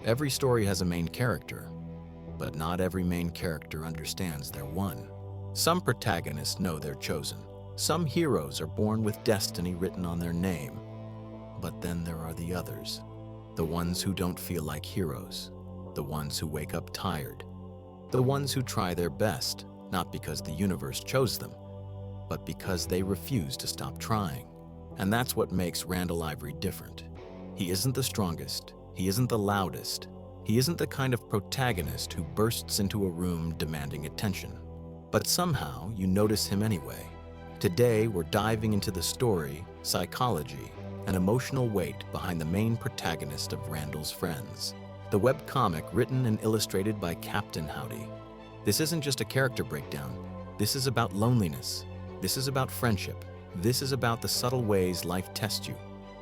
Every story has a main character, but not every main character understands they're one. Some protagonists know they're chosen. Some heroes are born with destiny written on their name. But then there are the others, the ones who don't feel like heroes, the ones who wake up tired, the ones who try their best, not because the universe chose them, but because they refuse to stop trying. And that's what makes Randal Ivory different. He isn't the strongest, he isn't the loudest, he isn't the kind of protagonist who bursts into a room demanding attention. But somehow you notice him anyway. Today we're diving into the story, psychology, and emotional weight behind the main protagonist of Randal's Friends, the webcomic written and illustrated by Captain Howdy. This isn't just a character breakdown. This is about loneliness. This is about friendship. This is about the subtle ways life tests you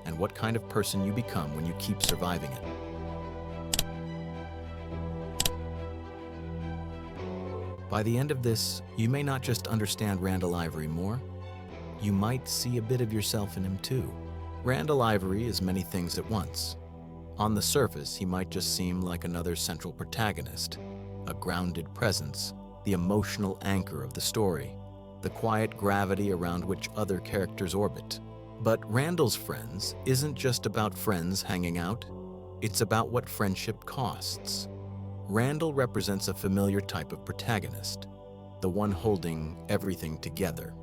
and what kind of person you become when you keep surviving it. By the end of this, you may not just understand Randal Ivory more, you might see a bit of yourself in him too. Randal Ivory is many things at once. On the surface, he might just seem like another central protagonist, a grounded presence, the emotional anchor of the story, the quiet gravity around which other characters orbit. But Randal's Friends isn't just about friends hanging out, it's about what friendship costs. Randal represents a familiar type of protagonist, the one holding everything together,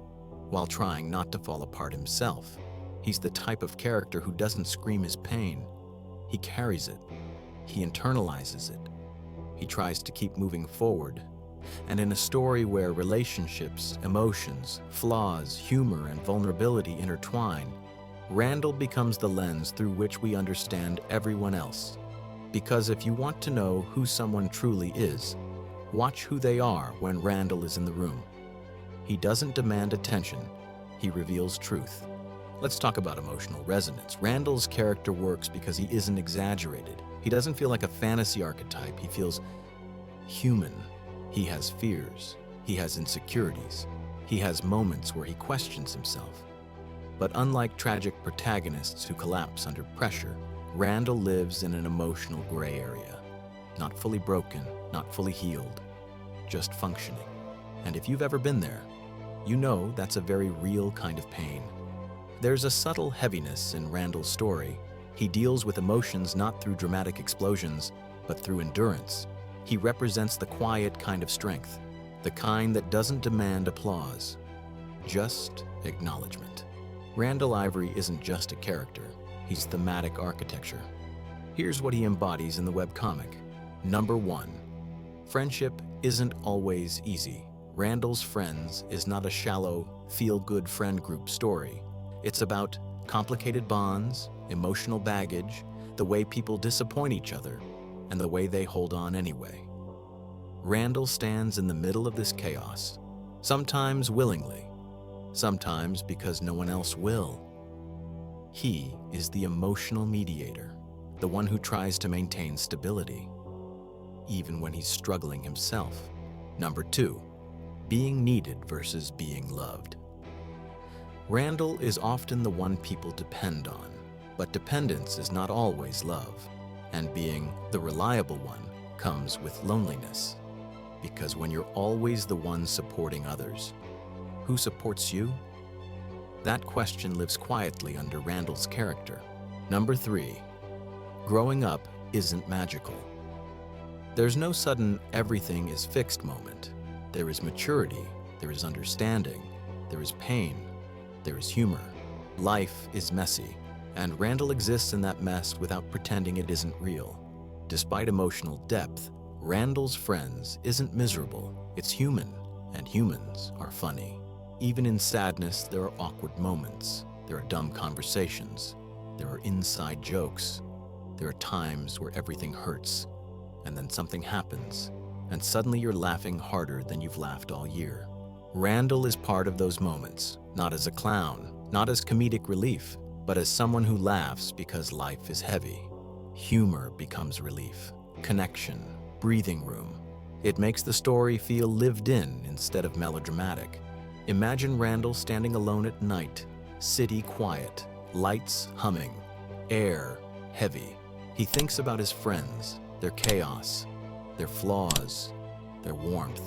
while trying not to fall apart himself. He's the type of character who doesn't scream his pain. He carries it. He internalizes it. He tries to keep moving forward. And in a story where relationships, emotions, flaws, humor, and vulnerability intertwine, Randal becomes the lens through which we understand everyone else. Because if you want to know who someone truly is, watch who they are when Randal is in the room. He doesn't demand attention, he reveals truth. Let's talk about emotional resonance. Randal's character works because he isn't exaggerated. He doesn't feel like a fantasy archetype, he feels human. He has fears, he has insecurities, he has moments where he questions himself. But unlike tragic protagonists who collapse under pressure, Randal lives in an emotional gray area. Not fully broken, not fully healed, just functioning. And if you've ever been there, you know that's a very real kind of pain. There's a subtle heaviness in Randal's story. He deals with emotions not through dramatic explosions, but through endurance. He represents the quiet kind of strength, the kind that doesn't demand applause, just acknowledgement. Randal Ivory isn't just a character, he's thematic architecture. Here's what he embodies in the webcomic. Number 1. Friendship isn't always easy. Randal's Friends is not a shallow, feel-good friend group story. It's about complicated bonds, emotional baggage, the way people disappoint each other, and the way they hold on anyway. Randal stands in the middle of this chaos, sometimes willingly, sometimes because no one else will. He is the emotional mediator, the one who tries to maintain stability, even when he's struggling himself. Number 2, being needed versus being loved. Randal is often the one people depend on, but dependence is not always love, and being the reliable one comes with loneliness. Because when you're always the one supporting others, who supports you? That question lives quietly under Randal's character. Number 3, growing up isn't magical. There's no sudden everything is fixed moment. There is maturity, there is understanding, there is pain, there is humor. Life is messy, and Randal exists in that mess without pretending it isn't real. Despite emotional depth, Randal's Friends isn't miserable, it's human, and humans are funny. Even in sadness, there are awkward moments, there are dumb conversations, there are inside jokes, there are times where everything hurts, and then something happens, and suddenly you're laughing harder than you've laughed all year. Randal is part of those moments, not as a clown, not as comedic relief, but as someone who laughs because life is heavy. Humor becomes relief, connection, breathing room. It makes the story feel lived in instead of melodramatic. Imagine Randal standing alone at night, city quiet, Lights humming, air heavy. He thinks about his friends, their chaos, their flaws, their warmth.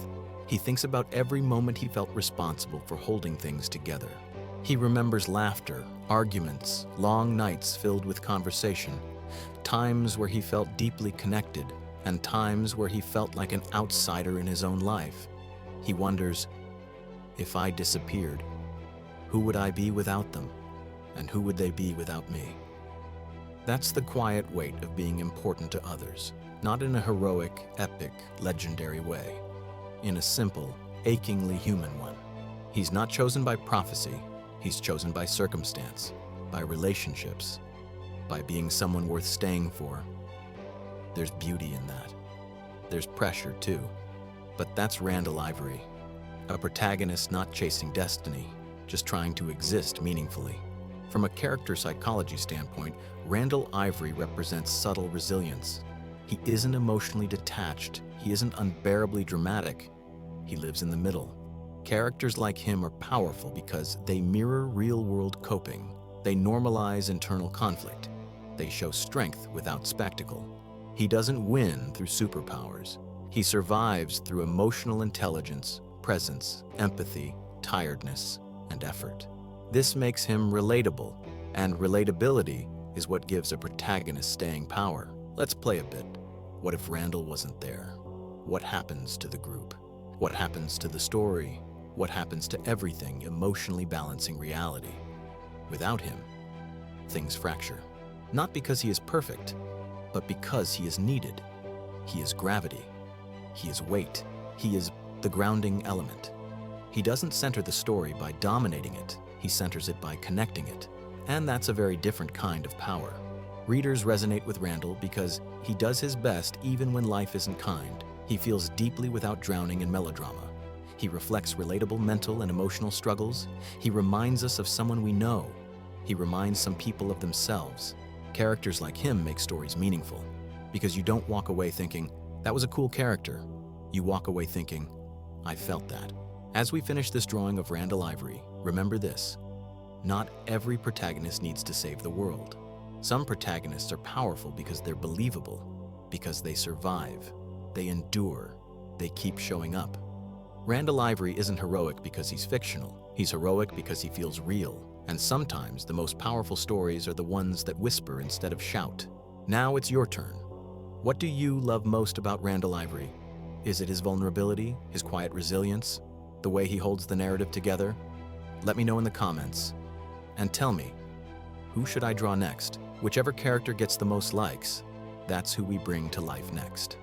He thinks about every moment he felt responsible for holding things together. He remembers laughter, arguments, long nights filled with conversation, times where he felt deeply connected, and times where he felt like an outsider in his own life. He wonders, if I disappeared, who would I be without them? And who would they be without me? That's the quiet weight of being important to others, not in a heroic, epic, legendary way, in a simple, achingly human one. He's not chosen by prophecy, he's chosen by circumstance, by relationships, by being someone worth staying for. There's beauty in that. There's pressure too, but that's Randal Ivory, a protagonist not chasing destiny, just trying to exist meaningfully. From a character psychology standpoint, Randal Ivory represents subtle resilience. He isn't emotionally detached, he isn't unbearably dramatic. He lives in the middle. Characters like him are powerful because they mirror real-world coping. They normalize internal conflict. They show strength without spectacle. He doesn't win through superpowers. He survives through emotional intelligence, presence, empathy, tiredness, and effort. This makes him relatable, and relatability is what gives a protagonist staying power. Let's play a bit. What if Randal wasn't there? What happens to the group? What happens to the story? What happens to everything emotionally balancing reality? Without him, things fracture. Not because he is perfect, but because he is needed. He is gravity. He is weight. He is the grounding element. He doesn't center the story by dominating it. He centers it by connecting it. And that's a very different kind of power. Readers resonate with Randal because he does his best even when life isn't kind. He feels deeply without drowning in melodrama. He reflects relatable mental and emotional struggles. He reminds us of someone we know. He reminds some people of themselves. Characters like him make stories meaningful because you don't walk away thinking, that was a cool character. You walk away thinking, I felt that. As we finish this drawing of Randal Ivory, remember this: not every protagonist needs to save the world. Some protagonists are powerful because they're believable, because they survive, they endure, they keep showing up. Randal Ivory isn't heroic because he's fictional. He's heroic because he feels real. And sometimes the most powerful stories are the ones that whisper instead of shout. Now it's your turn. What do you love most about Randal Ivory? Is it his vulnerability, his quiet resilience, the way he holds the narrative together? Let me know in the comments. And tell me, who should I draw next? Whichever character gets the most likes, that's who we bring to life next.